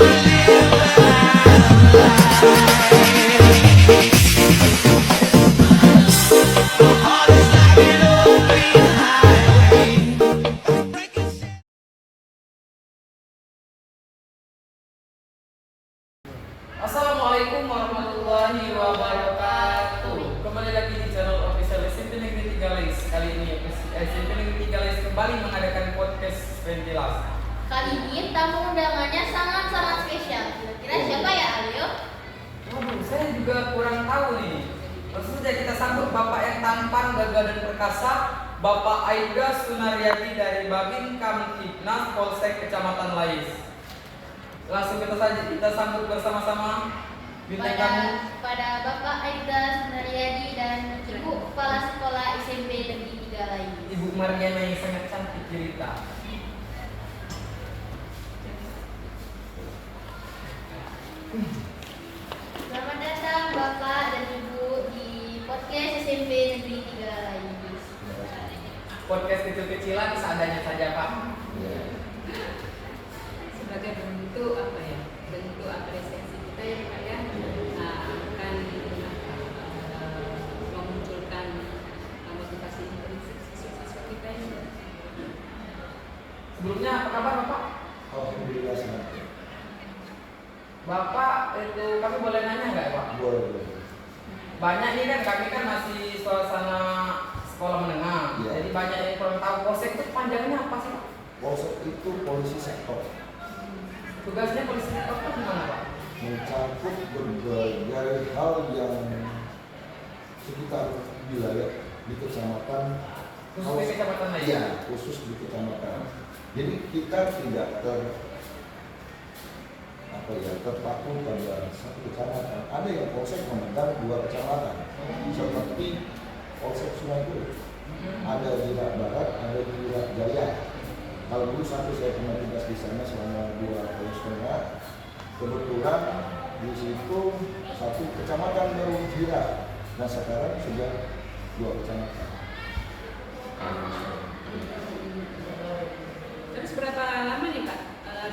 Assalamualaikum warahmatullahi wabarakatuh. Kembali lagi di channel official SMP Negeri 3 Lais. Kali ini SMP Negeri 3 Lais kembali mengadakan podcast Ventilas. Kali ini tamu undangannya sangat-sangat spesial. Kira-kira siapa ya, Alio? Waduh, saya juga kurang tahu nih. Langsung saja kita sambut Bapak yang tampan, gagah dan perkasa, Bapak Aida Sunaryati dari Babin Kamtibnas Polsek Kecamatan Lais. Langsung kita sambut bersama-sama bintang tamu pada Bapak Aida Sunaryadi dan Ibu Kepala Sekolah SMP Negeri 3 Lais. Ibu Mariana yang sangat cantik cerita. Selamat datang Bapak dan Ibu di podcast SMP Negeri 3 Lais. Podcast kecil-kecilan seadanya saja, Pak. Sebagai bentuk bentuk apresiasi kita ya Pak ya, akan memunculkan motivasi siswa-siswa kita ini. Sebelumnya apa kabar, Bapak? Alhamdulillah senang. Bapak itu kami boleh nanya nggak, Pak? Boleh. Banyak nih kan kami kan masih suasana sekolah menengah. Iya. Jadi banyak yang kurang tahu polsek itu panjangnya apa sih, Pak? Polsek itu polisi sektor, Tugasnya polisi sektor itu gimana, Pak? mencakup berbagai hal yang sekitar wilayah di kecamatan. Khusus di kecamatan lain? Iya, khusus di kecamatan. Jadi kita tidak terpaku pada satu kecamatan. Ada yang polsek memegang 2 kecamatan, seperti polsek Sungai Guru. Ada di Rak Barat, ada di Rak Jaya. Kalau dulu saya pernah tugas di sana selama 2 tahun setengah. Kebetulan di situ 1 kecamatan baru Jira. Nah sekarang sudah 2 kecamatan. Terus berapa lama nih Pak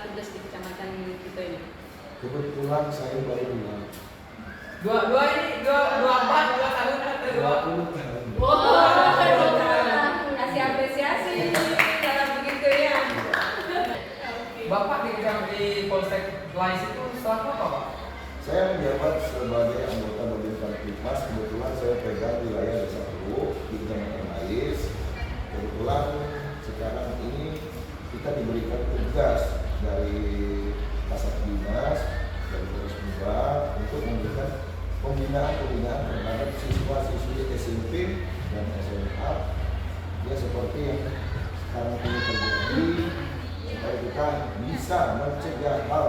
tugas di kecamatan kita ini? Kebetulan saya baru bilang Dua abad, 2 tahun atau 20 tahun. Kasih apresiasi kalau begitu ya. Bapak di Polsek Lais itu selaku apa, Pak? Saya menjabat sebagai anggota Babin Kamtibnas. Kebetulan saya pegang wilayah Desa Perlu di Kecamatan Lais. Kebetulan sekarang ini kita diberikan tugas dari Kasat Dinas dari Polres Muba untuk memberikan pembinaan terhadap siswa-siswi SMP dan SMA ya seperti yang sekarang ini terjadi, supaya kita bisa mencegah hal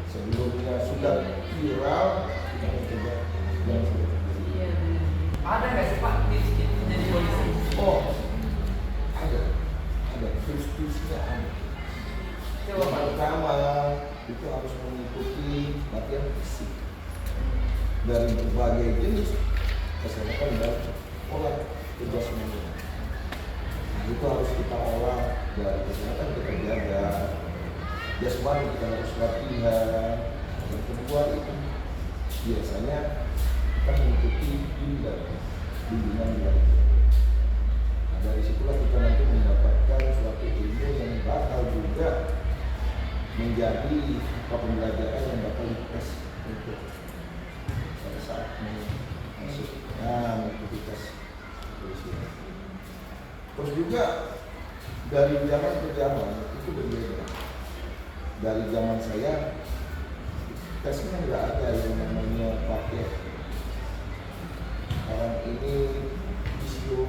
sebelumnya sudah viral, kita mencegah yang sudah terjadi. Iya. Ada nggak sih, Pak, tips jadi polisi? Oh, ada tips-tipsnya ada. Coba, Pak. Yang pertama itu harus mengikuti latihan fisik dari berbagai jenis kesehatan dan olah kerja semuanya. Nah, itu harus kita olah dari kesehatan kita jaga, jasmani kita harus latihan. Yang kedua itu biasanya kita mengikuti bimbingan dari. Nah, dari situlah kita nanti mendapatkan suatu ilmu yang bakal juga menjadi pembelajaran yang bakal dites untuk pada saat masuk mengikuti tes polisi. Terus juga dari zaman ke zaman itu berbeda. Dari zaman saya tesnya nggak ada yang namanya pakai. Sekarang ini itu itu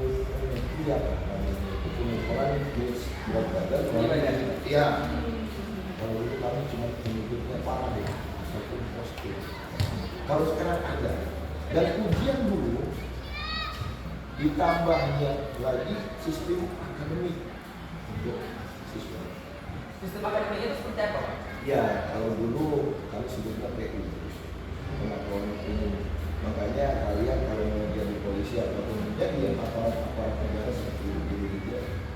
pengukuran berat badan. Iya. Kalau itu kami cuma menyebutnya parah ya, satu positif. Kalau sekarang ada, dan ujian dulu ditambahnya lagi sistem akademik untuk siswa. Sistem akademik itu seperti apa, Pak? Ya, kalau dulu kami sebutnya PU, pengetahuan umum. Makanya kalian kalau mau jadi polisi ataupun menjadi aparat negara seperti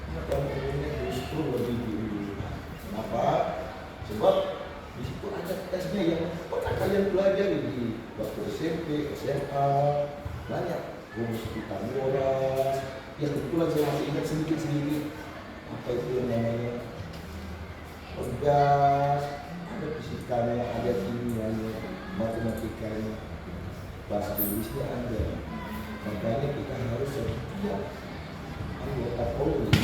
pengetahuan umumnya justru lebih diunggulkan. Kenapa? Sebab Di situ ada tesnya yang pernah kalian pelajari di waktu SMP, SMA, banyak. Rumus Pythagoras, yang kebetulan saya masih ingat sedikit-sedikit apa itu yang namanya pegas, ada fisikanya, ada kimianya, matematikanya, bahasa Inggrisnya ada. Makanya kita harus setiap anggota Polri,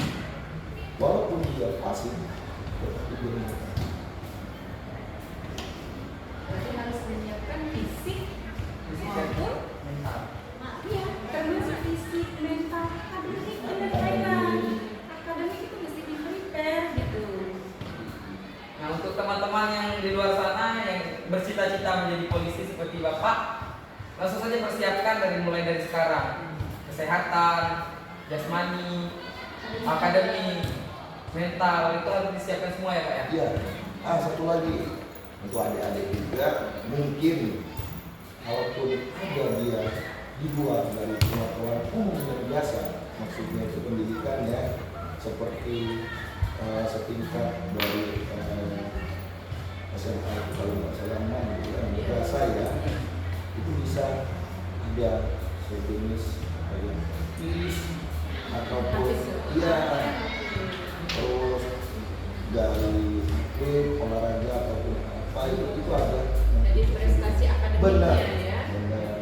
walaupun dia pasif, tetapi dia mengerti. Berarti harus menyiapkan fisik Fisik dan maupun mental. iya, termasuk fisik, mental, akademik, benar Kailan. Akademik itu mesti di prepare gitu. Nah, untuk teman-teman yang di luar sana yang bercita-cita menjadi polisi seperti Bapak, langsung saja persiapkan mulai dari sekarang. Kesehatan, jasmani, akademik, mental, itu harus disiapkan semua ya Pak ya? Iya. Satu lagi untuk adik-adik juga, mungkin kalaupun ada dia di luar dari pengetahuan umum yang biasa, maksudnya itu pendidikan ya, seperti setingkat dari SMA kalau nggak salah bukan saya itu bisa ada sejenis kayak quiz ataupun terus dari iklim olahraga ataupun apa itu ada. Jadi prestasi akademiknya ya. Benar.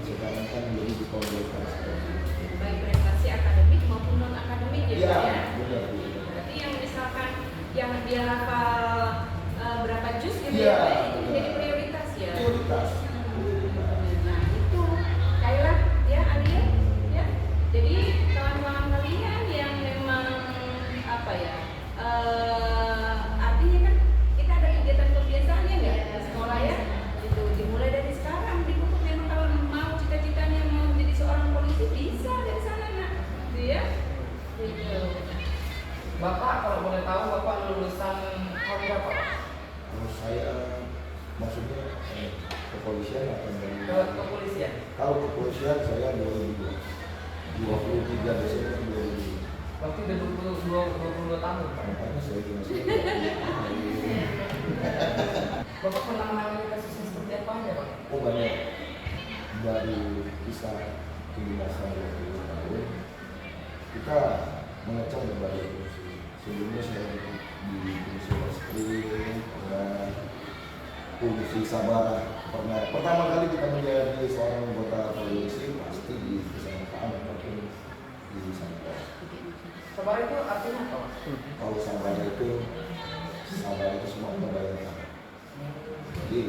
Sekarang kan jadi dikomodkan seperti itu. Baik prestasi akademik maupun non akademik ya. Iya, Pak, ya. benar. Berarti yang misalkan yang dia hafal berapa juz gitu Iya, ya, Pak, itu benar. menjadi prioritas ya. Prioritas. Nah itu Kailan ya Alia ya. Jadi kawan-kawan kalian yang memang apa ya artinya kan kita ada kegiatan kebiasaan ya nggak di sekolah ya. Itu dimulai dari sekarang dipupuk memang kalau mau cita-citanya mau menjadi seorang polisi bisa dari sana nak, gitu ya. Gitu. Bapak kalau boleh tahu Bapak lulusan tahun berapa Pak? Kalau saya maksudnya kepolisian akan dari Kepolisian. kalau kepolisian saya 2002 23 Desember 2002. Waktu udah 22 tahun Pak. Makanya saya masih Bapak pernah mengalami kasus yang seperti apa aja Pak? oh banyak dari kisah kedinasan 20 tahun kita mengecam berbagai fungsi. Sebelumnya saya di fungsi reskrim, pernah fungsi sabara, pernah pertama kali kita menjadi seorang anggota polisi pasti di kesehatan ataupun di sana. Sabar itu artinya apa? Kalau sabara itu semua membayangkan. Jadi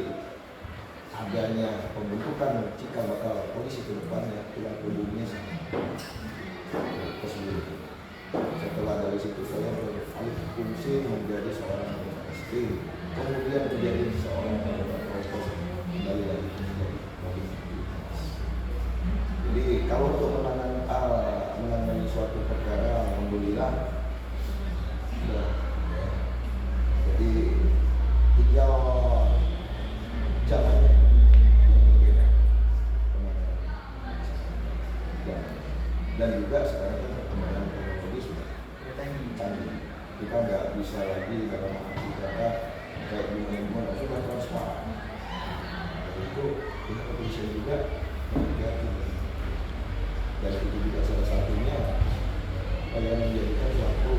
adanya pembentukan cikal bakal polisi ke depannya tulang punggungnya keseluruhan. Setelah dari situ saya beralih fungsi menjadi seorang anggota reskrim, kemudian menjadi seorang anggota propos, kembali lagi menjadi polisi. Jadi kalau untuk menangani suatu perkara, alhamdulillah sudah. Jadi tinggal jalannya yang berbeda. Dan juga sekarang kan perkembangan teknologi sudah canggih. Kita nggak bisa lagi dalam arti kata kayak gimana sudah transparan. Dan itu kita kepolisian juga hati-hati. Dan itu juga salah satunya yang menjadikan suatu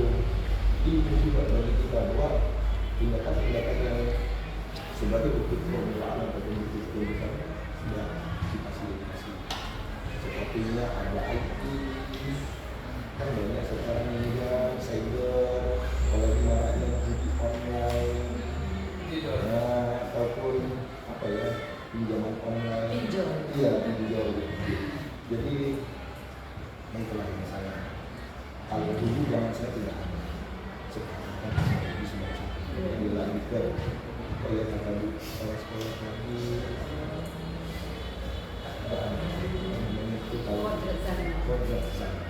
ilmu juga bagi kita bahwa tindakan-tindakan yang sebagai bukti permulaan atau bukti kehidupan sudah difasilitasi. Sepertinya ada IT, kan banyak sekarang juga cyber, apalagi maraknya judi online, ataupun apa ya pinjaman online. Pinjol. Iya pinjol. Jadi itulah masalah. Kalau dulu zaman saya tidak ada. Sekarang kan di semua jadi lagi ke ya tadi sekolah tadi itu kalau kodrat sana.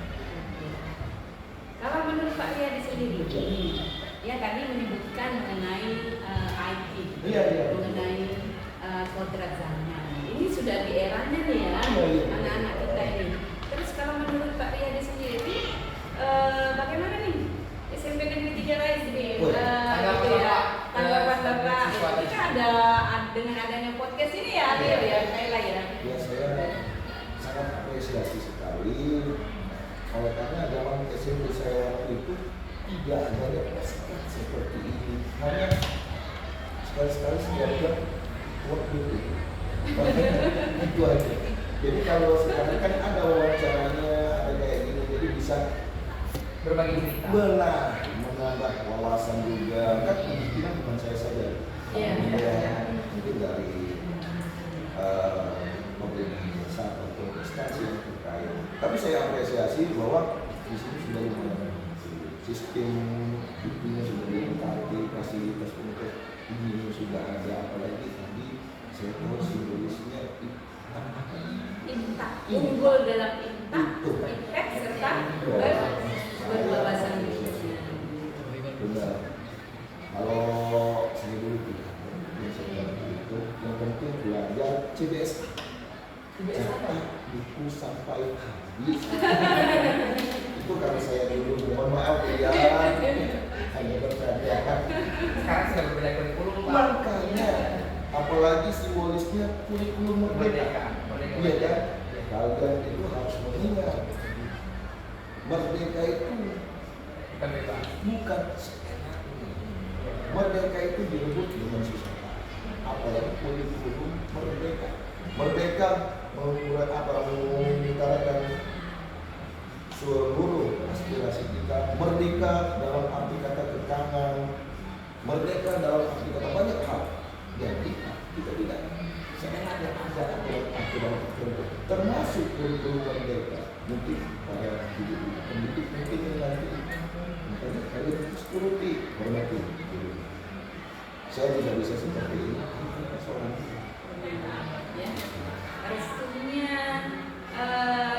Kalau menurut Pak Riyadi sendiri, ya tadi menyebutkan mengenai IT, Iya. mengenai kodrat zaman. Ini sudah di eranya nih ya, Iya. anak-anak kita ini. Terus kalau menurut Pak Riyadi sendiri, bagaimana nih SMP Negeri 3 Rais ini? Tanggapan Gitu ya, Bapak, tanggapan Bapak. siswa kita. dengan adanya podcast ini ya, Leo ya, Kayla ya. Ya saya sangat apresiasi sekali. Oleh karena dalam SMP saya waktu itu tidak adanya pasukan seperti ini. Hanya sekali-sekali saya bilang waktu itu. Itu aja. Jadi kalau sekarang kan ada wawancaranya, ada kayak gini, jadi bisa Berbagi cerita. menambah wawasan juga. Kan pemikiran bukan saya saja. Iya. Mungkin dari pemerintah desa atau instansi yang terkait. Tapi saya apresiasi bahwa di sini sudah lumayan sistem itunya sudah dilengkapi, fasilitas untuk ini sudah ada, apalagi tadi saya tahu simbolisnya Intak, unggul dalam intak, ipek serta berwawasan. benar. Kalau saya dulu tidak seperti itu, yang penting belajar CBS. Cetak buku sampai habis. Itu kalau saya dulu, mohon maaf ya, hanya bercanda. Sekarang sudah berbeda kurikulum, Pak. Makanya, apalagi simbolisnya kurikulum merdeka. Iya kan? Kalian itu harus mengingat, merdeka itu Bukan bebas. bukan seenaknya. Merdeka itu direbut dengan susah. Apalagi kurikulum merdeka. Merdeka mengutarakan seluruh aspirasi kita. Merdeka dalam arti kata kekangan, merdeka dalam arti kata banyak hal. Jadi kita tidak seenaknya ada aturan tertentu, termasuk kurikulum merdeka. Mungkin para pendidik mungkin nanti makanya kalian harus turuti, hormati. Saya tidak bisa seperti ini. Seorang Ya, restunya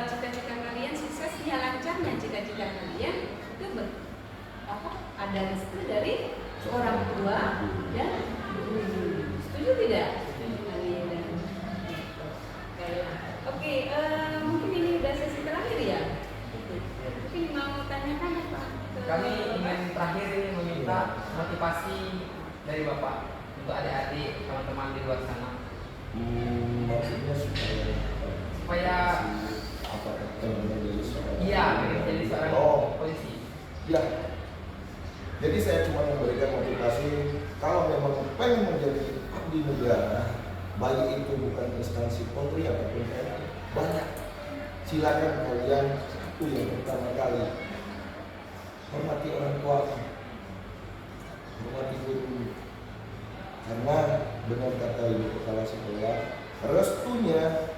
cita-cita kalian suksesnya, lancarnya cita-cita kalian itu ada restu dari orang tua dan guru. Setuju tidak? Oke, mungkin ini udah sesi terakhir ya. Mungkin mau tanyakan apa? Kami ingin terakhir ini meminta motivasi dari Bapak untuk adik-adik, teman-teman di luar sana. maksudnya Supaya apa menjadi seorang jadi seorang polisi. Ya. Jadi saya cuma memberikan motivasi kalau memang pengen menjadi abdi negara, baik itu bukan instansi Polri ataupun TNI, banyak. Silakan kalian satu yang pertama kali hormati orang tua, hormati guru. Karena benar kata Ibu Kepala Sekolah, restunya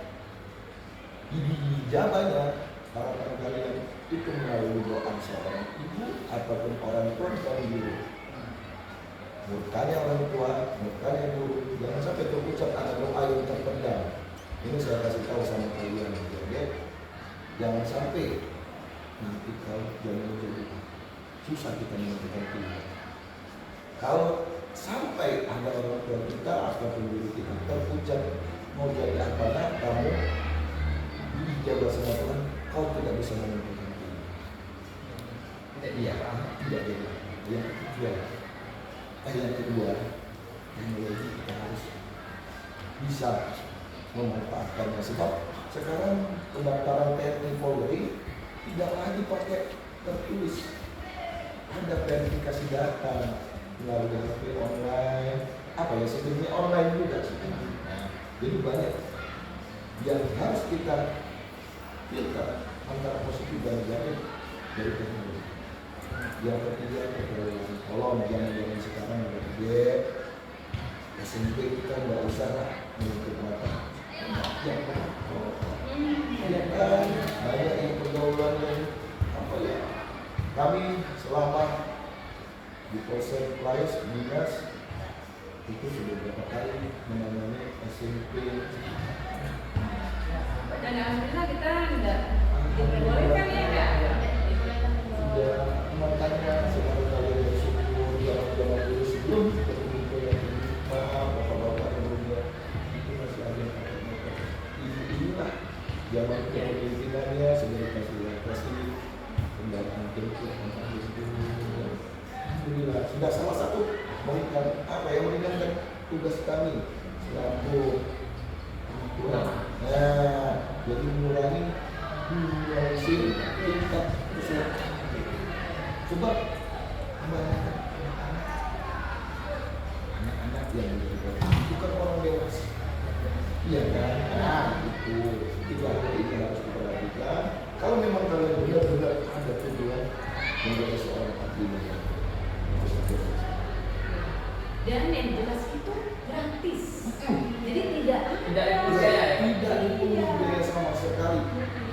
dijabanya harapan kalian itu melalui doa seorang ibu ataupun orang tua dan guru. Murkanya orang tua, murkanya guru, jangan sampai terucap ada doa yang terpendam. Ini saya kasih tahu sama kalian, jadi jangan sampai nanti kalau jangan jadi susah kita menentukan pilihan. Kalau sampai ada orang tua kita ataupun guru kita terucap mau jadi apa kamu dijabah sama Tuhan, kau tidak bisa menentukan pilihan. Tidak dia, Pak. Tidak jadi. Yang kedua, teknologi kita harus bisa memanfaatkannya. Sebab sekarang pendaftaran TNI Polri tidak lagi pakai tertulis, ada verifikasi data melalui HP online, sistemnya online juga sih. Jadi banyak yang harus kita filter antara positif dan negatif dari teknologi. Yang ketiga, tolong jangan sekarang SMP kita nggak usah menutup mata. Ya kan, banyak yang pergaulan yang kami selama di Polsek Playas Dinas itu sudah berapa kali menangani SMP. Dan alhamdulillah kita enggak diperbolehkan ya enggak? Sudah makanya sekarang kalian bersyukur zaman dulu sebelum berkumpul yang maaf bapak-bapak yang berusia itu masih ada inilah zaman kepemimpinannya sudah dikasih kendaraan tempur itu alhamdulillah sudah salah satu meringankan tugas kami selaku kurang. Nah, jadi mengurangi tingkat kesulitan. Coba anak-anak yang itu kan orang dewasa, iya kan? Nah, itu ada ini harus diperhatikan. Kalau memang kalian benar-benar ada tujuan menjadi seorang abdi negara, Dan yang jelas itu gratis. Jadi tidak Tidak dipungut biaya ya? tidak dipungut biaya sama sekali.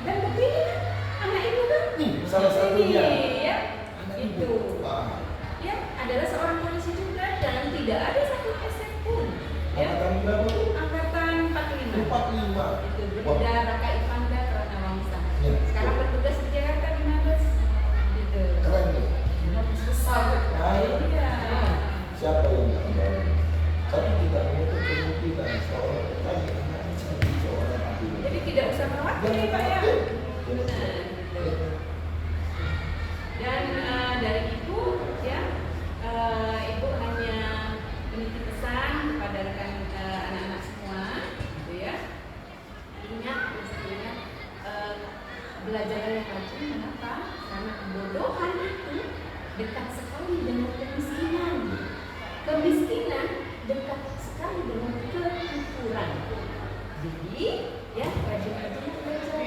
Dan kepilih anak ibu kan? Salah satunya. Ya, itu. Ah, Ya, adalah seorang polisi juga dan tidak ada satu peset pun. Ya, angkatan berapa tuh? angkatan 45. 45. Itu Wah, Bribda Raka Ivanda Pranawangsa. Ya. Sekarang bertugas di Jakarta di Mabes. Gitu. keren nih. Besar ya. Nah, Iya. siapa yang nggak mau? Tapi tidak menutup kemungkinan seorang petani anak jadi seorang abdi negara. Jadi tidak usah khawatir ya Pak ya. Nah, gitu. Dan dari ibu ya, ibu hanya menitip pesan kepada rekan anak-anak semua, gitu ya. Ingat, mesti ingat belajar yang rajin. Kenapa? Karena kebodohan itu dekat sekali dengan kemiskinan. Kemiskinan dekat sekali dengan kekufuran. Jadi ya rajin-rajin belajar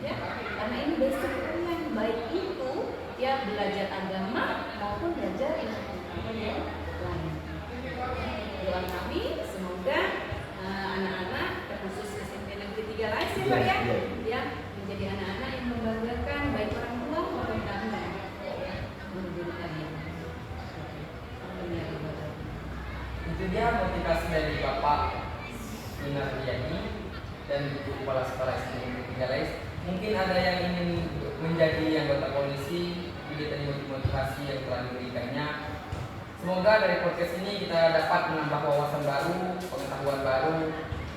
ya, karena ini basic kalian, baik itu ya belajar agama maupun belajar ilmu yang lain. Doa kami semoga anak-anak terkhusus SMP Negeri 3 Lais ya Pak ya, ya menjadi anak-anak yang membanggakan baik orang tua maupun kami ya, guru-guru kalian. Itu dia motivasi dari Bapak Sunardiani dan Kepala Sekolah SMP 3 Lais. Mungkin ada yang ingin menjadi anggota polisi, ini tadi motivasi yang telah diberikannya. Semoga dari podcast ini kita dapat menambah wawasan baru, pengetahuan baru.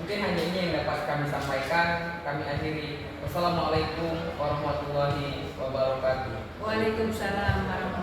Mungkin hanya ini yang dapat kami sampaikan. Kami akhiri. Wassalamualaikum warahmatullahi wabarakatuh. Waalaikumsalam warahmatullahi wabarakatuh.